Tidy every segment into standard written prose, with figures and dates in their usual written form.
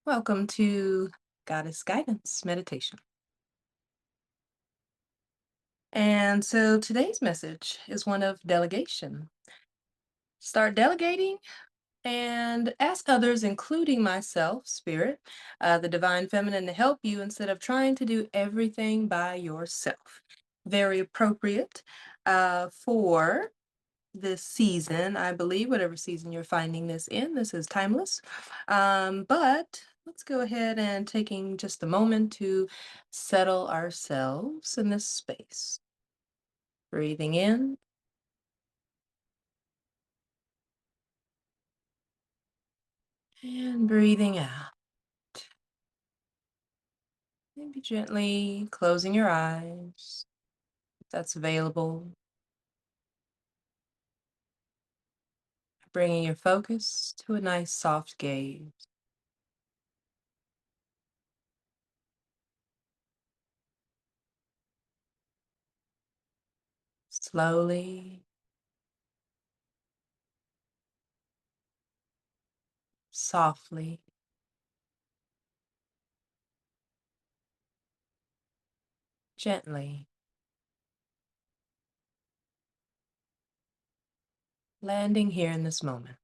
Welcome to Goddess Guidance Meditation. And so today's message is one of delegation. Start delegating and ask others, including myself, Spirit, the Divine Feminine, to help you instead of trying to do everything by yourself. Very appropriate for this season, I believe, whatever season you're finding this in. This is timeless. But let's go ahead and taking just a moment to settle ourselves in this space. Breathing in and breathing out. Maybe gently closing your eyes if that's available. Bringing your focus to a nice soft gaze. Slowly, softly, gently, landing here in this moment.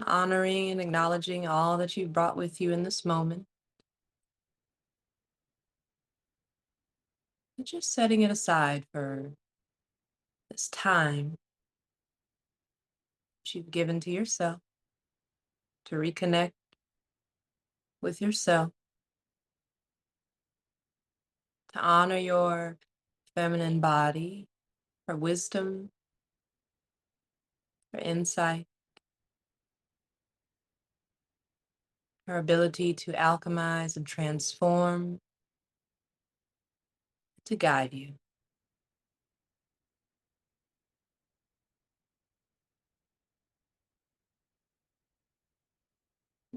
Honoring and acknowledging all that you've brought with you in this moment, but just setting it aside for this time that you've given to yourself to reconnect with yourself, to honor your feminine body for wisdom, for insight, her ability to alchemize and transform, to guide you.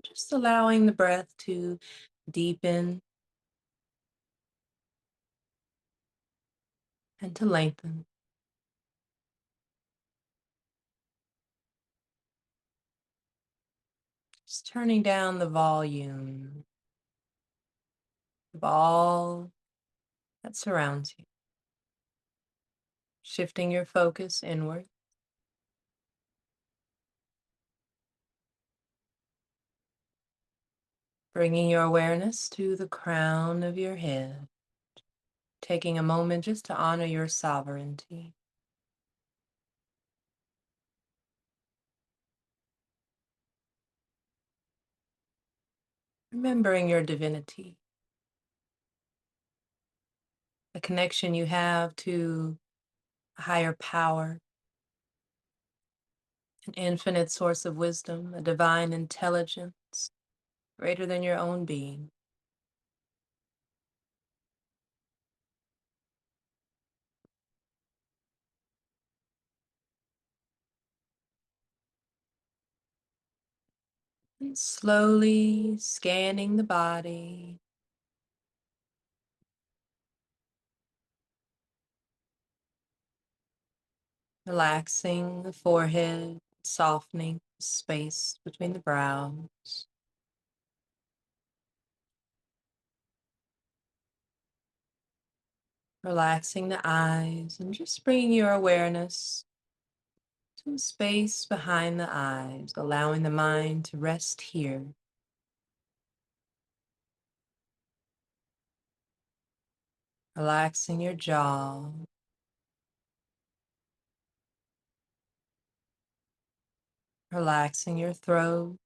Just allowing the breath to deepen and to lengthen. Just turning down the volume of all that surrounds you. Shifting your focus inward, bringing your awareness to the crown of your head, taking a moment just to honor your sovereignty. Remembering your divinity, the connection you have to a higher power, an infinite source of wisdom, a divine intelligence greater than your own being. And slowly scanning the body, relaxing the forehead, softening the space between the brows. Relaxing the eyes and just bringing your awareness to a space behind the eyes, allowing the mind to rest here. Relaxing your jaw, relaxing your throat,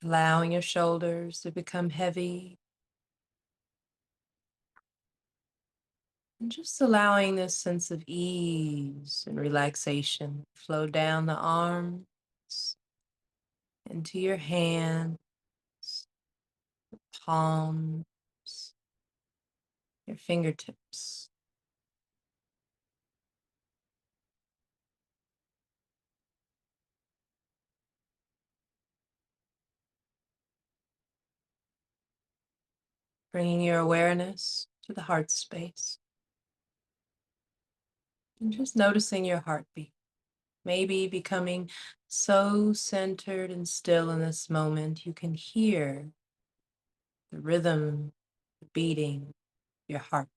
allowing your shoulders to become heavy, and just allowing this sense of ease and relaxation flow down the arms, into your hands, palms, your fingertips. bringing your awareness to the heart space and just noticing your heartbeat. Maybe becoming so centered and still in this moment, you can hear the rhythm, the beating, your heart.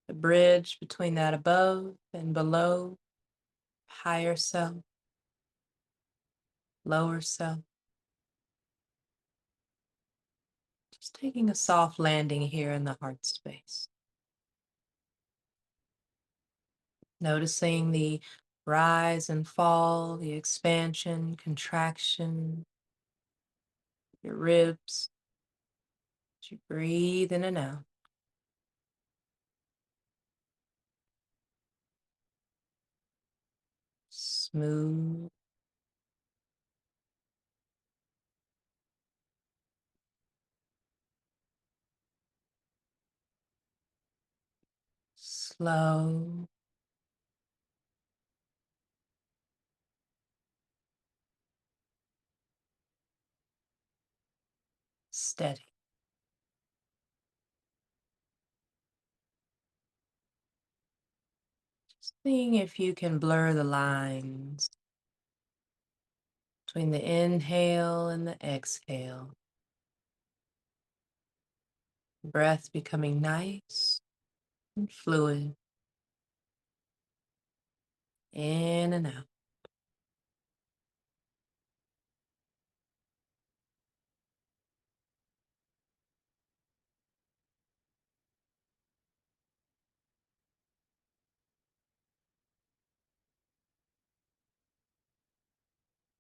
The bridge between that above and below, higher self, lower self. Just taking a soft landing here in the heart space. Noticing the rise and fall, the expansion, contraction, your ribs, as you breathe in and out. Smooth, slow, steady. Seeing if you can blur the lines between the inhale and the exhale. Breath becoming nice and fluid, in and out.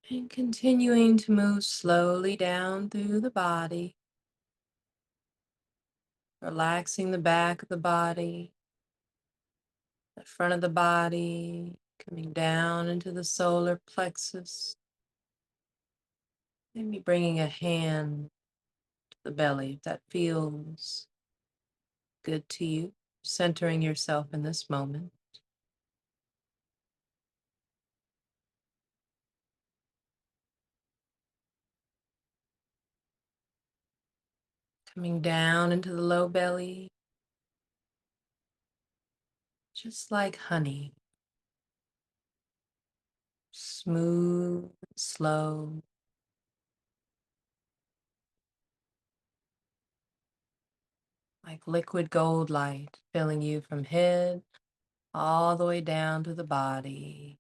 And continuing to move slowly down through the body, relaxing the back of the body, the front of the body, coming down into the solar plexus. Maybe bringing a hand to the belly if that feels good to you, centering yourself in this moment. Coming down into the low belly, just like honey, smooth, slow. Like liquid gold light filling you from head all the way down to the body,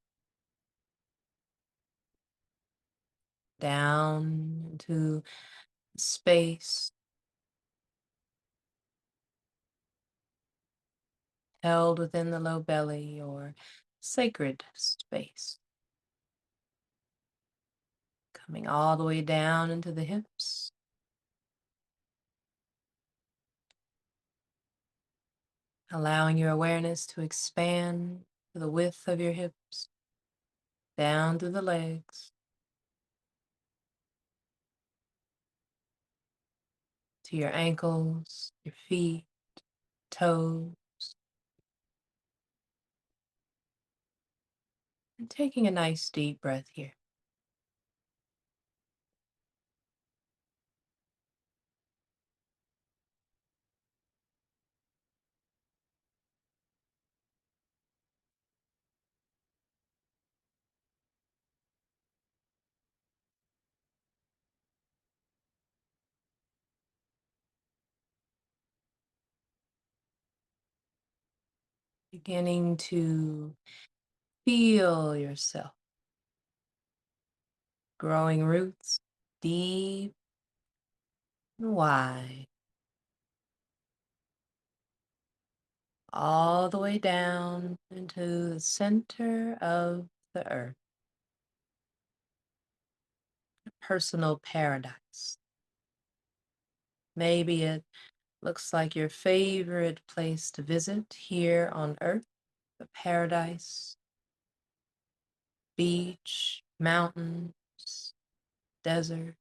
down into space, held within the low belly or sacred space. Coming all the way down into the hips, allowing your awareness to expand to the width of your hips, down through the legs, to your ankles, your feet, toes, and taking a nice deep breath here. Beginning to feel yourself growing roots deep and wide, all the way down into the center of the earth, a personal paradise. Maybe it looks like your favorite place to visit here on earth, the paradise, beach, mountains, desert,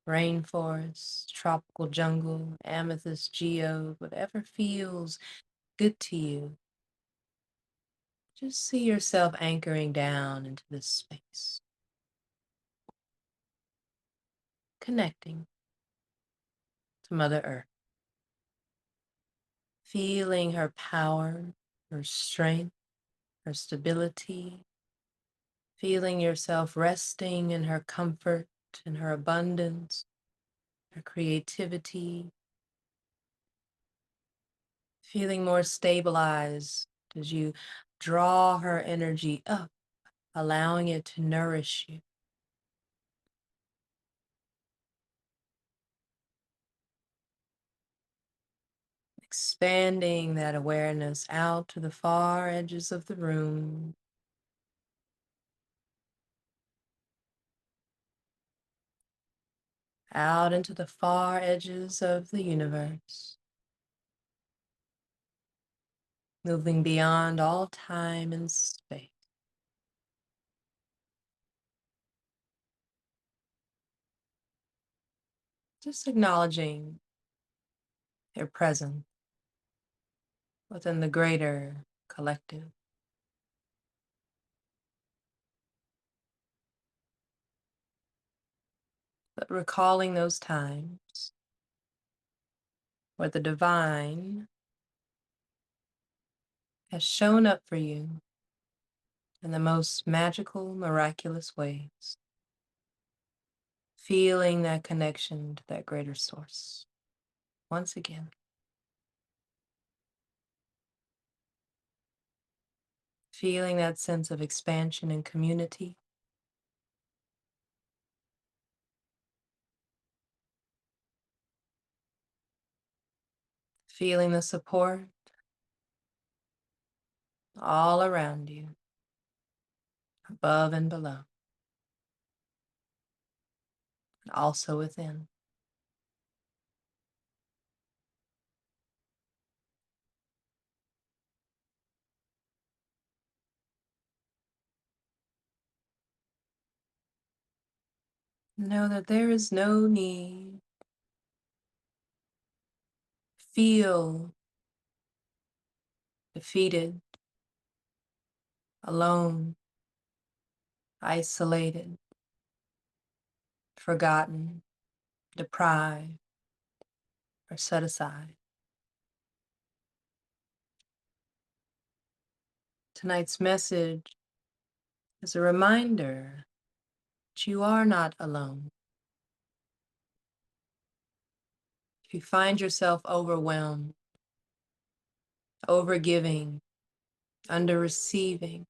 rainforest, tropical jungle, amethyst geode, whatever feels good to you. Just see yourself anchoring down into this space, connecting. to Mother Earth, feeling her power, her strength, her stability, feeling yourself resting in her comfort, in her abundance, her creativity, feeling more stabilized as you draw her energy up, allowing it to nourish you. Expanding that awareness out to the far edges of the room, out into the far edges of the universe, moving beyond all time and space. Just acknowledging their presence within the greater collective, but recalling those times where the divine has shown up for you in the most magical, miraculous ways, feeling that connection to that greater source. Once again, feeling that sense of expansion and community, feeling the support all around you, above and below, and also within. Know that there is no need to feel defeated, alone, isolated, forgotten, deprived, or set aside. Tonight's message is a reminder that you are not alone. If you find yourself overwhelmed, overgiving, under receiving,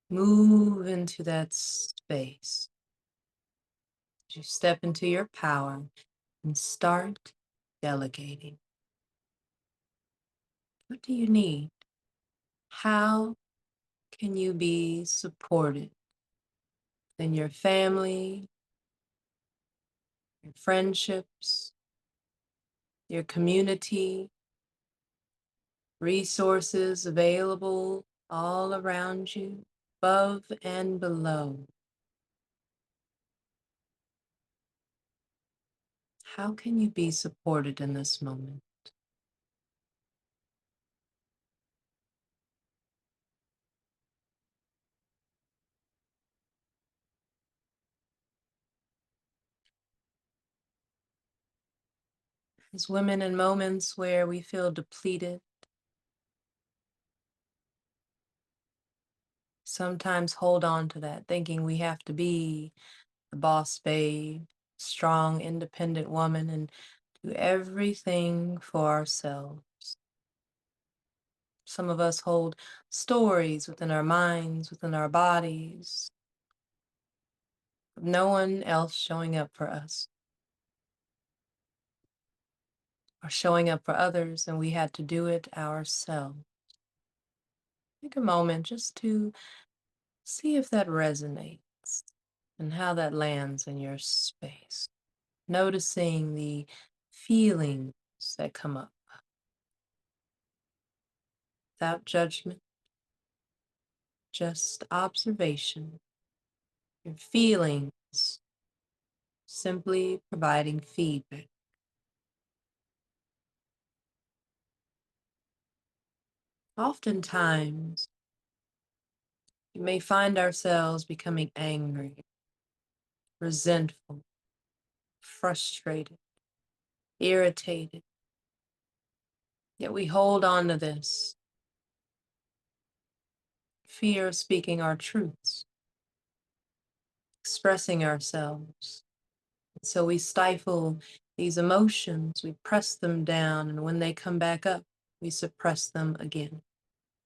move into that space. As you step into your power and start delegating. What do you need? How can you be supported in your family, your friendships, your community, resources available all around you, above and below? How can you be supported in this moment? As women, in moments where we feel depleted, sometimes hold on to that, thinking we have to be the boss babe, strong, independent woman, and do everything for ourselves. Some of us hold stories within our minds, within our bodies, of no one else showing up for us or showing up for others, and we had to do it ourselves. Take a moment just to see if that resonates and how that lands in your space. Noticing the feelings that come up without judgment, just observation, your feelings, simply providing feedback. Oftentimes, we may find ourselves becoming angry, resentful, frustrated, irritated. Yet we hold on to this fear of speaking our truths, expressing ourselves. So we stifle these emotions, we press them down, and when they come back up, we suppress them again.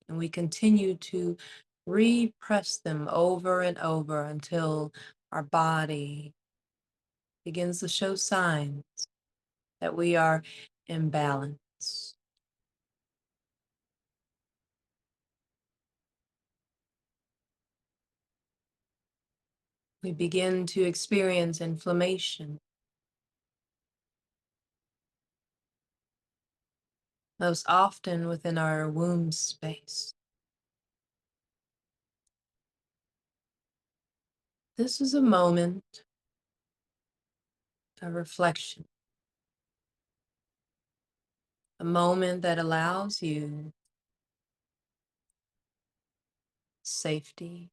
And we continue to repress them over and over until our body begins to show signs that we are imbalanced. We begin to experience inflammation, most often within our womb space. This is a moment of reflection, a moment that allows you safety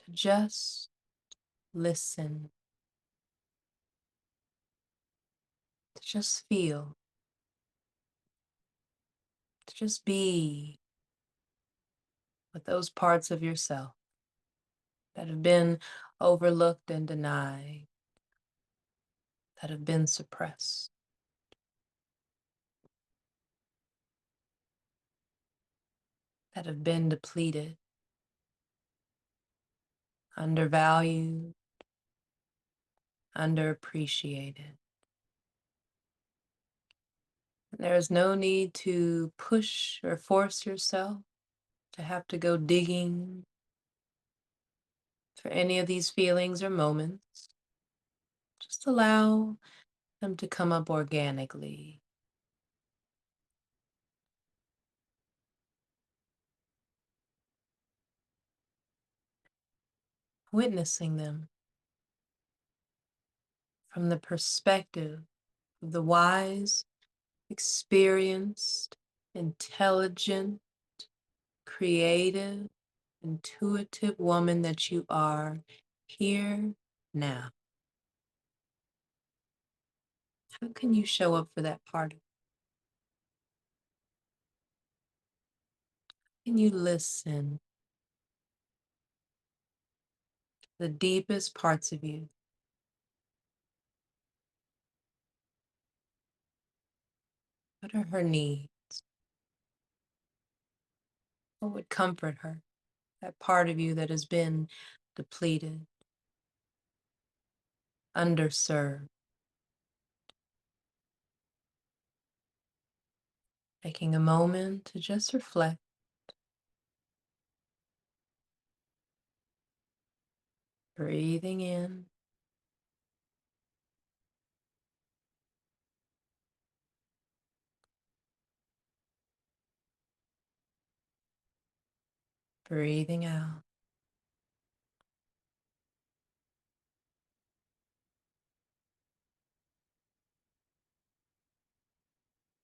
to just listen, to just feel, to just be with those parts of yourself that have been overlooked and denied, that have been suppressed, that have been depleted, undervalued, underappreciated. There is no need to push or force yourself to have to go digging for any of these feelings or moments. Just allow them to come up organically. Witnessing them from the perspective of the wise, experienced, intelligent, creative, intuitive woman that you are here now. How can you show up for that part? Can you listen to the deepest parts of you? What are her needs? What would comfort her? That part of you that has been depleted, underserved. Taking a moment to just reflect, breathing in, breathing out.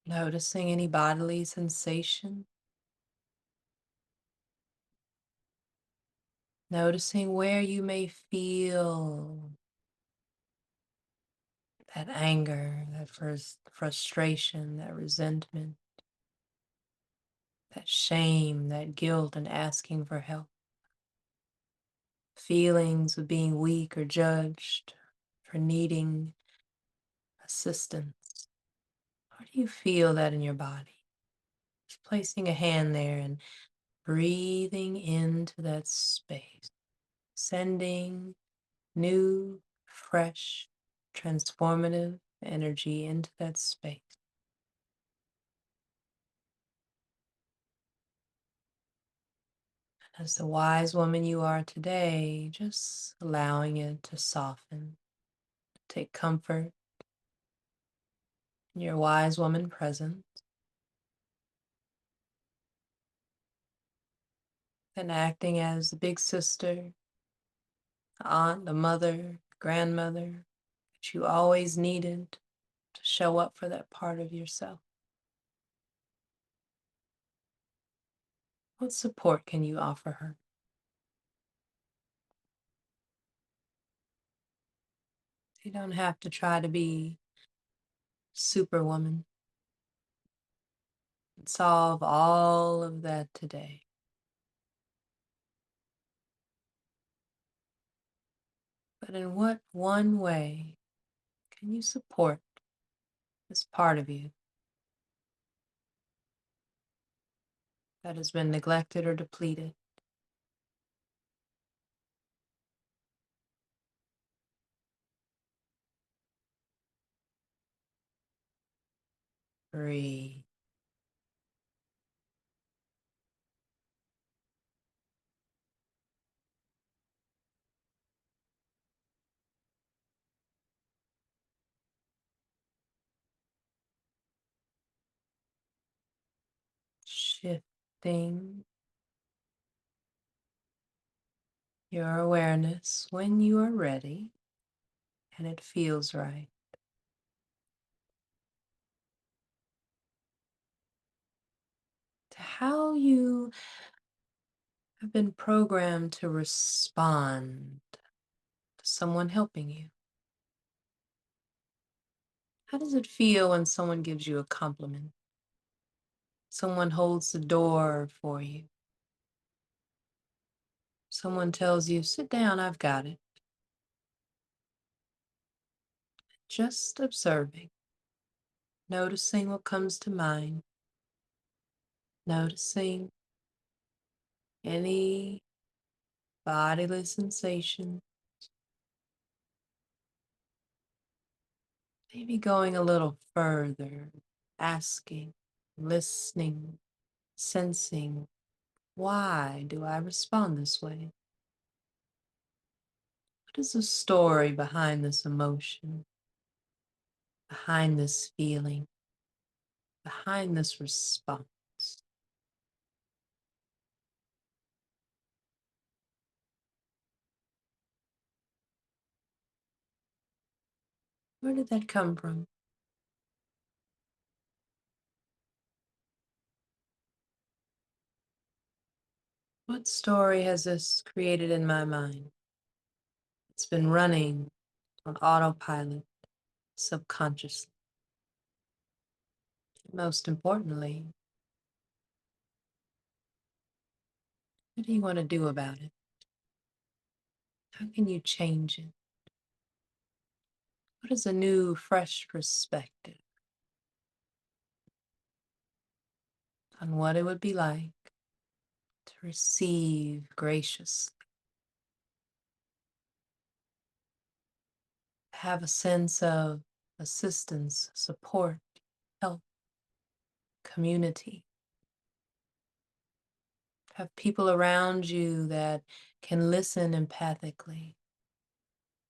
Noticing any bodily sensation. Noticing where you may feel that anger, that frustration, that resentment, that shame, that guilt, and asking for help. Feelings of being weak or judged for needing assistance. How do you feel that in your body? Just placing a hand there and breathing into that space, sending new, fresh, transformative energy into that space. As the wise woman you are today, just allowing it to soften, take comfort in your wise woman present, and acting as the big sister, the aunt, the mother, grandmother that you always needed to show up for that part of yourself. What support can you offer her? You don't have to try to be superwoman and solve all of that today. But in what one way can you support this part of you that has been neglected or depleted? Breathe. Shifting your awareness when you are ready and it feels right to how you have been programmed to respond to someone helping you. How does it feel when someone gives you a compliment? Someone holds the door for you. Someone tells you, sit down, I've got it. Just observing, noticing what comes to mind, noticing any bodily sensation, maybe going a little further, asking, listening, sensing, why do I respond this way? What is the story behind this emotion, behind this feeling, behind this response? Where did that come from? What story has this created in my mind? It's been running on autopilot, subconsciously. Most importantly, what do you want to do about it? How can you change it? What is a new, fresh perspective on what it would be like to receive graciously, have a sense of assistance, support, help, community, have people around you that can listen empathically,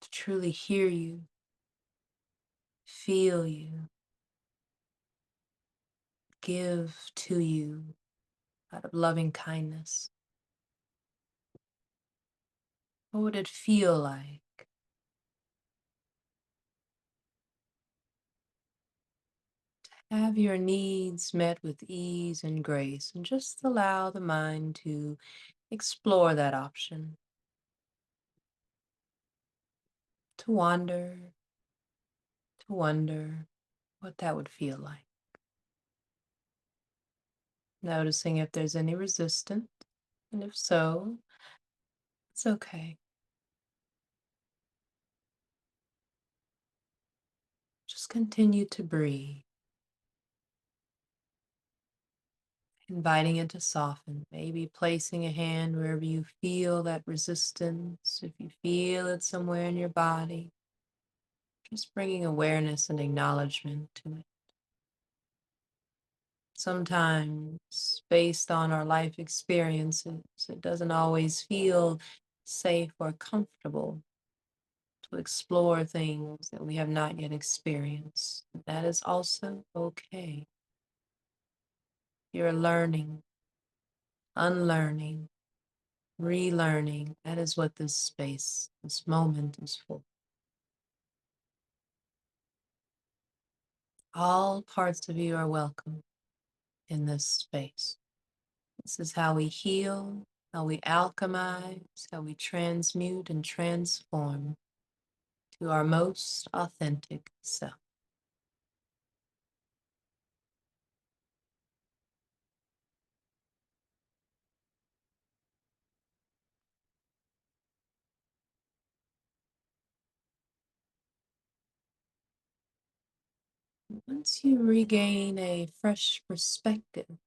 to truly hear you, feel you, give to you out of loving kindness? What would it feel like? Have your needs met with ease and grace, and just allow the mind to explore that option, to wander, to wonder what that would feel like. Noticing if there's any resistance, and if so, it's okay. Just continue to breathe, inviting it to soften, maybe placing a hand wherever you feel that resistance. If you feel it somewhere in your body, just bringing awareness and acknowledgement to it. Sometimes, based on our life experiences, it doesn't always feel safe or comfortable to explore things that we have not yet experienced. That is also okay. You're learning, unlearning, relearning. That is what this space, this moment is for. All parts of you are welcome in this space. This is how we heal, how we alchemize, how we transmute and transform to our most authentic self. Once you regain a fresh perspective,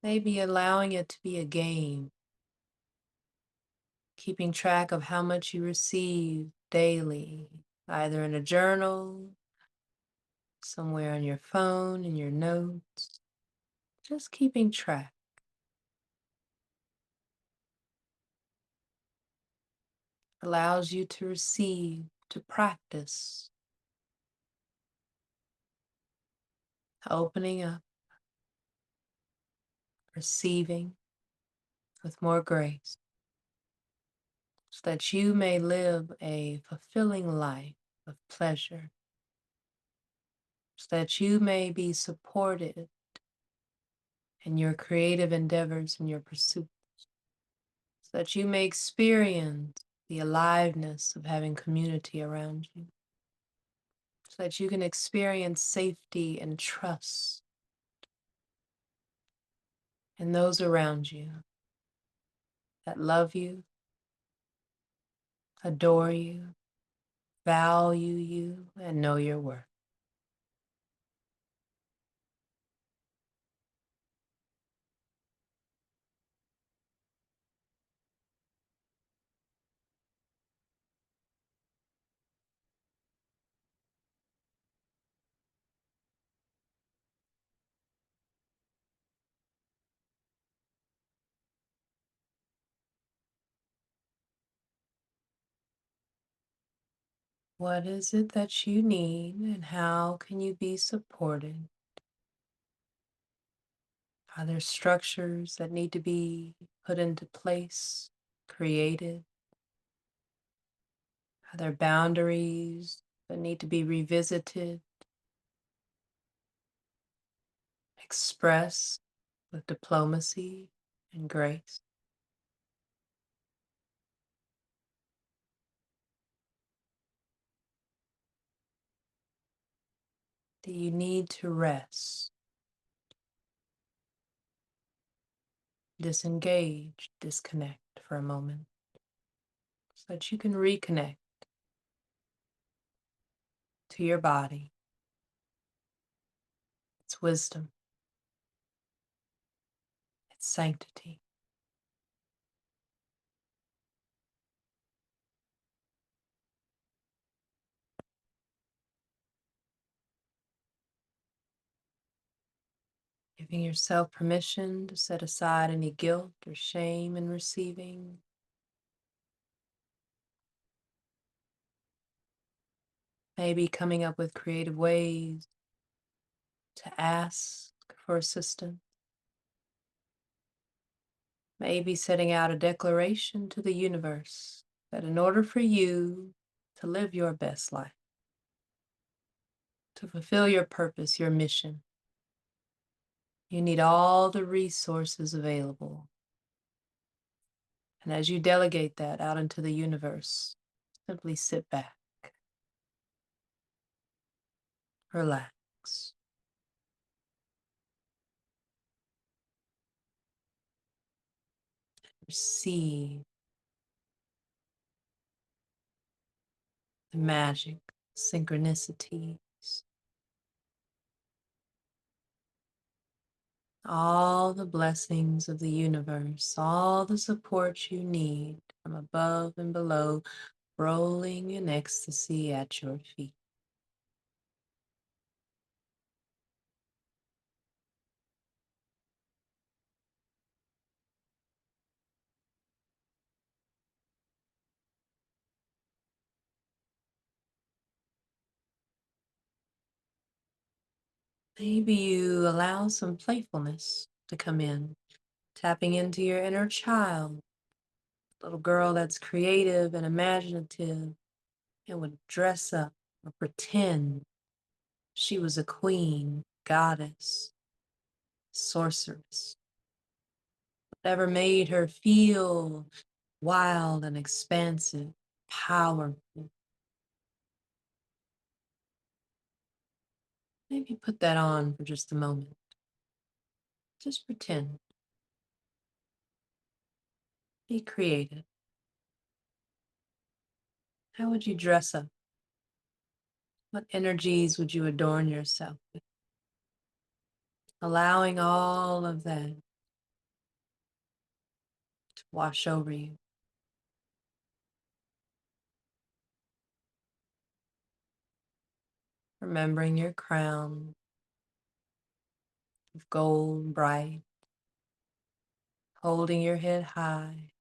maybe allowing it to be a game, keeping track of how much you receive daily, either in a journal, somewhere on your phone, in your notes, just keeping track allows you to receive, to practice, opening up, receiving with more grace, so that you may live a fulfilling life of pleasure, so that you may be supported in your creative endeavors and your pursuits, so that you may experience the aliveness of having community around you, so that you can experience safety and trust in those around you that love you, adore you, value you, and know your worth. What is it that you need, and how can you be supported? Are there structures that need to be put into place, created? Are there boundaries that need to be revisited, expressed with diplomacy and grace? Do you need to rest, disengage, disconnect for a moment so that you can reconnect to your body, its wisdom, its sanctity? Giving yourself permission to set aside any guilt or shame in receiving. Maybe coming up with creative ways to ask for assistance. Maybe setting out a declaration to the universe that in order for you to live your best life, to fulfill your purpose, your mission, you need all the resources available. And as you delegate that out into the universe, simply sit back, relax, receive the magic, synchronicities, all the blessings of the universe, all the support you need from above and below, rolling in ecstasy at your feet. Maybe you allow some playfulness to come in, tapping into your inner child, little girl that's creative and imaginative and would dress up or pretend she was a queen, goddess, sorceress, whatever made her feel wild and expansive. powerful. Maybe put that on for just a moment. Just pretend. Be creative. How would you dress up? What energies would you adorn yourself with? Allowing all of that to wash over you. Remembering your crown of gold bright, holding your head high,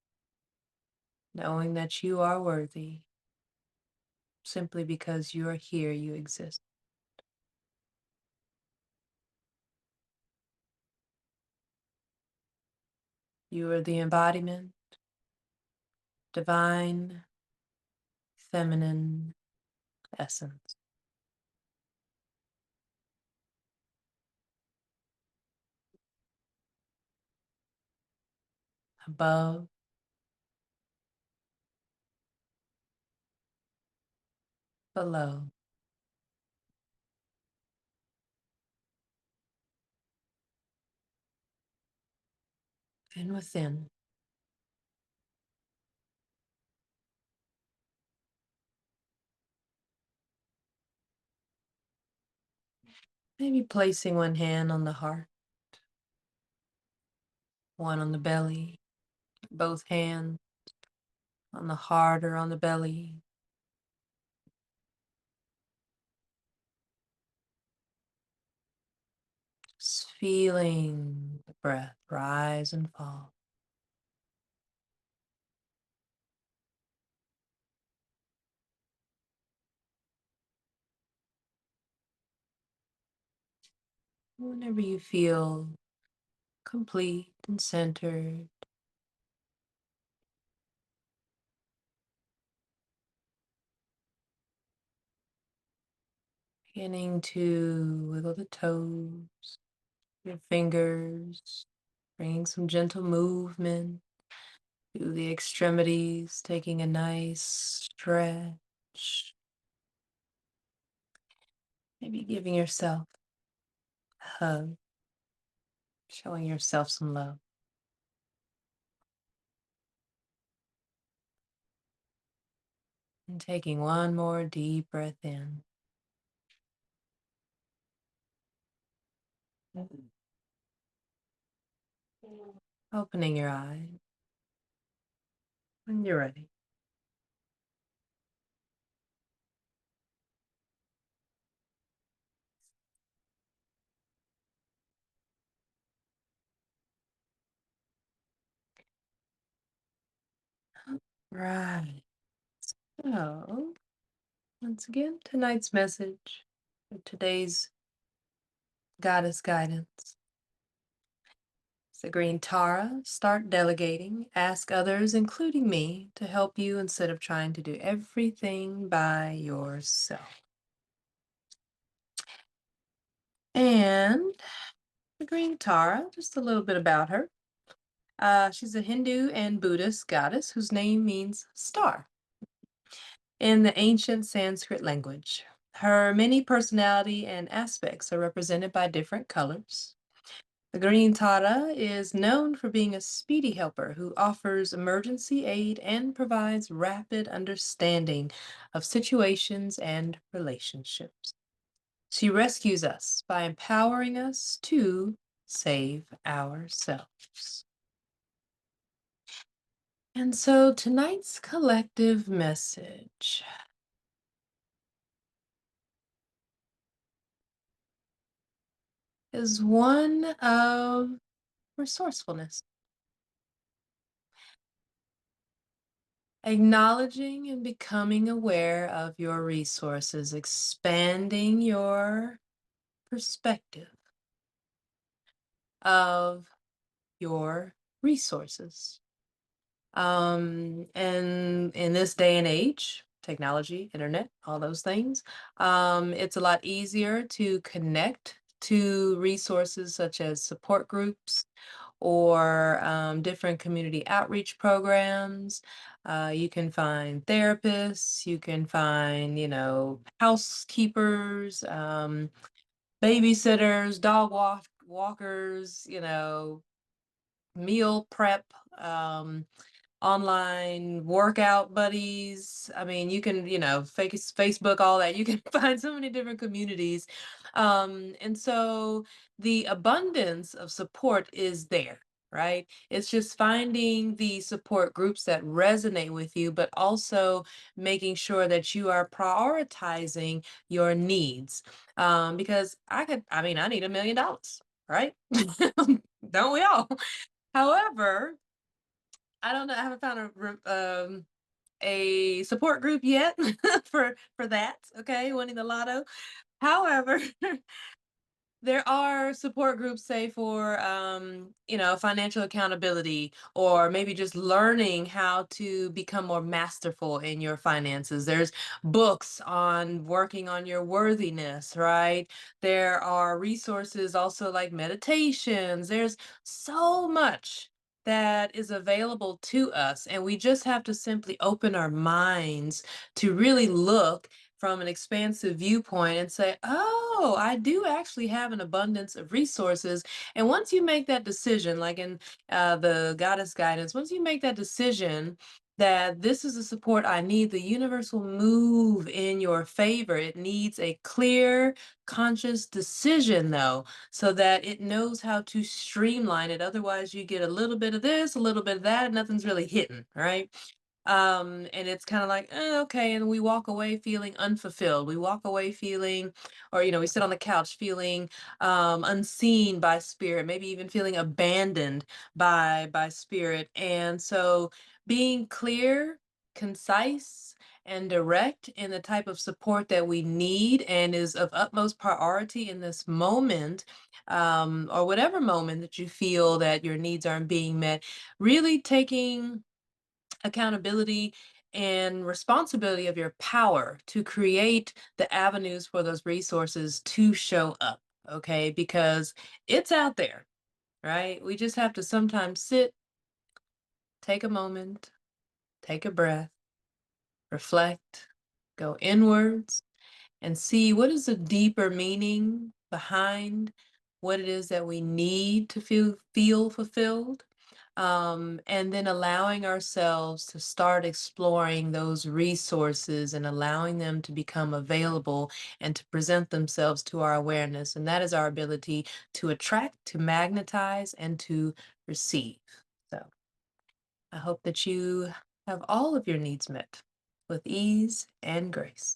knowing that you are worthy. Simply because you are here, you exist. You are the embodiment, divine, feminine essence. Above, below, and within. Maybe placing one hand on the heart, one on the belly, both hands on the heart or on the belly. Just feeling the breath rise and fall. Whenever you feel complete and centered, beginning to wiggle the toes, your fingers, bringing some gentle movement to the extremities, taking a nice stretch, maybe giving yourself a hug, showing yourself some love. And taking one more deep breath in. Opening your eyes when you're ready. Right. So, once again, tonight's message, or today's goddess guidance. It's the green Tara. Start delegating. Ask others, including me, to help you instead of trying to do everything by yourself. And the green Tara, just a little bit about her. She's a Hindu and Buddhist goddess whose name means star in the ancient Sanskrit language. Her many personality and aspects are represented by different colors. The green Tara is known for being a speedy helper who offers emergency aid and provides rapid understanding of situations and relationships. She rescues us by empowering us to save ourselves. And so tonight's collective message is one of resourcefulness, acknowledging and becoming aware of your resources, expanding your perspective of your resources. And in this day and age, technology, internet, all those things, it's a lot easier to connect to resources such as support groups or different community outreach programs. You can find therapists, you can find, housekeepers, babysitters, walkers, meal prep, online workout buddies. I mean, you can, Facebook, all that. You can find so many different communities. And so the abundance of support is there, right? It's just finding the support groups that resonate with you, but also making sure that you are prioritizing your needs. Because I mean, I need $1 million, right? Don't we all? However, I don't know. I haven't found a support group yet for that. Okay, winning the lotto. However, there are support groups, say for financial accountability, or maybe just learning how to become more masterful in your finances. There's books on working on your worthiness, right? There are resources also like meditations. There's so much that is available to us, and we just have to simply open our minds to really look from an expansive viewpoint and say, oh, I do actually have an abundance of resources. And once you make that decision, like in the goddess guidance, once you make that decision that this is the support I need, the universe will move in your favor. It needs a clear, conscious decision, though, so that it knows how to streamline it. Otherwise, you get a little bit of this, a little bit of that, and nothing's really hitting, right? And it's kind of like, okay, and we walk away feeling unfulfilled. We walk away feeling, or we sit on the couch feeling unseen by spirit, maybe even feeling abandoned by spirit. And so being clear, concise, and direct in the type of support that we need and is of utmost priority in this moment, or whatever moment that you feel that your needs aren't being met, really taking accountability and responsibility of your power to create the avenues for those resources to show up, okay? Because it's out there, right? We just have to sometimes sit, take a moment, take a breath, reflect, go inwards, and see what is the deeper meaning behind what it is that we need to feel fulfilled. And then allowing ourselves to start exploring those resources and allowing them to become available and to present themselves to our awareness. And that is our ability to attract, to magnetize, and to receive. So I hope that you have all of your needs met with ease and grace.